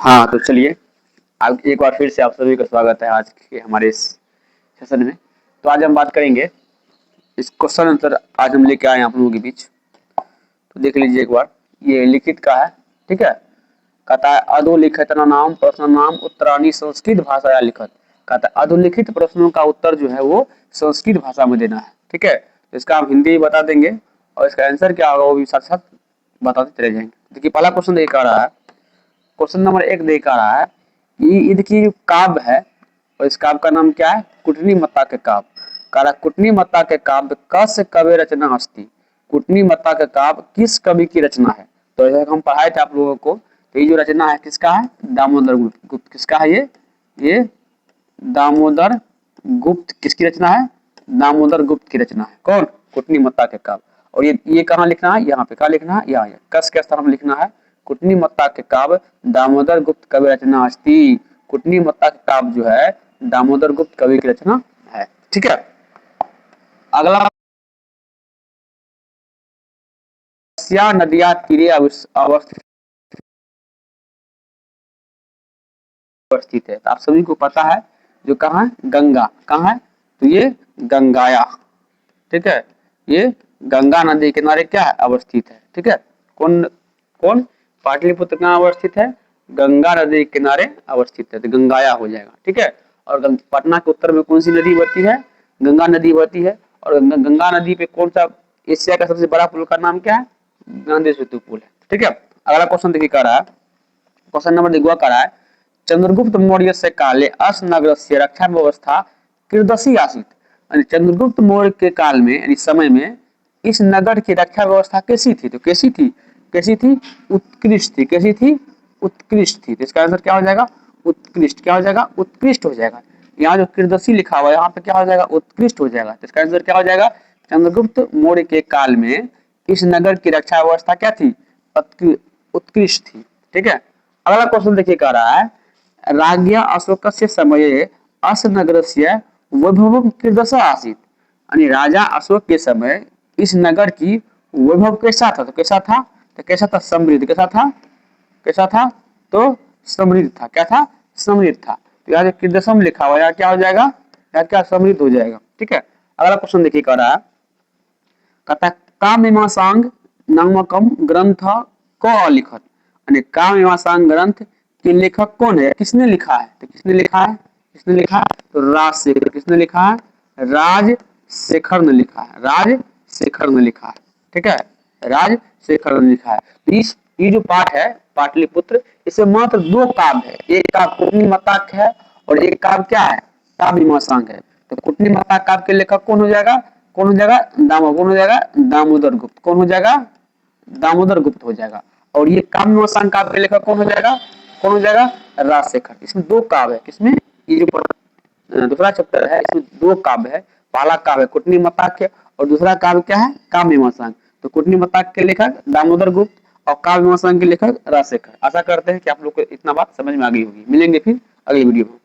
हाँ, तो चलिए अब एक बार फिर से आप सभी का स्वागत है आज के हमारे इस सेशन में। तो आज हम बात करेंगे इस क्वेश्चन आंसर आज हम लेके आए हैं आप लोगों के बीच। तो देख लीजिए एक बार, ये लिखित का है, ठीक है। कहता है अधोलिखित नाम प्रश्न नाम उत्तराणी संस्कृत भाषा या लिखत। कहता है अधोलिखित प्रश्नों का उत्तर जो है वो संस्कृत भाषा में देना है, ठीक है। तो इसका हम हिंदी बता देंगे और इसका आंसर क्या होगा वो भी साथ साथ बताते चले जाएंगे। देखिए पहला क्वेश्चन देख आ रहा है, क्वेश्चन नंबर 1 देख आ रहा है कि ईद की जो काव्य है और इस काव्य का नाम क्या है, कुटनी मत्ता के काव्य। कह रहा कुटनी मत्ता के काव्य कस कवि रचना अस्ति। कुटनी मत्ता के काव्य किस कवि की रचना है। तो ऐसा हम पढ़ाए थे आप लोगों को। तो ये जो रचना है किसका है, दामोदर गुप्त। किसका है ये दामोदर गुप्त किसकी रचना है, दामोदर गुप्त की रचना है। कौन, कुटनी मत्ता के काव्य। और ये कहाँ लिखना है, यहाँ पे कहाँ लिखना है, यहाँ कस के स्थान में लिखना है। कुटनी मत्ता के काव्य दामोदर गुप्त कवि रचना अस्ति। कुटनी मत्ता के काव्य जो है दामोदर गुप्त कवि की रचना है, ठीक है। अगला, नदिया तीरे अवस्थित है। तो आप सभी को पता है जो कहाँ है, गंगा। कहाँ है, तो ये गंगाया, ठीक है। ये गंगा नदी के किनारे क्या है, अवस्थित है, ठीक है। कौन कौन, पाटलिपुत्र कहाँ अवस्थित है, गंगा नदी के किनारे अवस्थित है, तो गंगाया हो जाएगा, ठीक है। और पटना के उत्तर में कौन सी नदी बहती है, गंगा नदी बहती है। और गंगा नदी पे कौन सा एशिया का सबसे बड़ा पुल का नाम क्या है, गांधी सेतु पुल है, ठीक है। अगला क्वेश्चन देखिए कह रहा है, क्वेश्चन नंबर देखो कह रहा है चंद्रगुप्त मौर्य से काले अस नगर से रक्षा व्यवस्था कीदृशी आसीत। यानी चंद्रगुप्त मौर्य के काल में यानी समय में इस नगर की रक्षा व्यवस्था कैसी थी। तो कैसी थी, कैसी थी, उत्कृष्ट थी। कैसी थी, उत्कृष्ट थी। तो इसका आंसर क्या हो जाएगा, उत्कृष्ट। क्या हो जाएगा, उत्कृष्ट हो जाएगा। यहाँ जो कीदृशी लिखा हुआ है यहाँ पे क्या हो जाएगा, उत्कृष्ट हो जाएगा। तो इसका आंसर क्या हो जाएगा, चंद्रगुप्त मौर्य के काल में इस नगर की रक्षा व्यवस्था क्या थी, उत्कृष्ट थी, ठीक है। अगला क्वेश्चन देखिए कह रहा है राज्ञा अशोकस्य समये अस नगरस्य वैभवं कीदृशः आसीत्। यानी राजा अशोक के समय इस नगर की वैभव कैसा था। तो कैसा था, तो कैसा था, समृद्ध। कैसा था, कैसा था, तो समृद्ध था। क्या था, समृद्ध था। तो यहाँ कीदृशम लिखा हुआ है क्या हो जाएगा, यहाँ क्या समृद्ध हो जाएगा, ठीक है। अगला क्वेश्चन देखिए कह रहा है, कहता है काममीमांसांग नामकम ग्रंथ को अलिखत। यानी काममीमांसांग ग्रंथ के लेखक कौन है, किसने लिखा है। तो किसने लिखा है, किसने लिखा है, तो राजशेखर। किसने लिखा है, राजशेखर ने लिखा है, राजशेखर ने लिखा है, ठीक है, राजशेखर ने लिखा है। तो ये जो पाठ है पाटलिपुत्र, इसमें मात्र 2 काव्य है। एक काव्य कुटनी मत्ताक है और एक काव्य क्या है, काममीमांसांग है। तो कुटनी मत्ताक काव्य के लेखक कौन हो जाएगा, कौन हो जाएगा, कौन हो जाएगा, दामोदर गुप्त। कौन हो जाएगा, दामोदर गुप्त हो जाएगा। और ये काव्य काव्य के लेखक कौन हो जाएगा, कौन हो जाएगा, राजशेखर। इसमें 2 काव्य है। किसमें, ये जो दूसरा चैप्टर है इसमें 2 काव्य है। पहला काव्य कुटनी मत्ताक और दूसरा काव्य क्या है, काममीमांसांग। तो कुटनी मत्ताक के लेखक दामोदर गुप्त और काव्यमीमांसांग के लेखक राजशेखर। आशा करते हैं कि आप लोग को इतना बात समझ में आ गई होगी। मिलेंगे फिर अगली वीडियो में।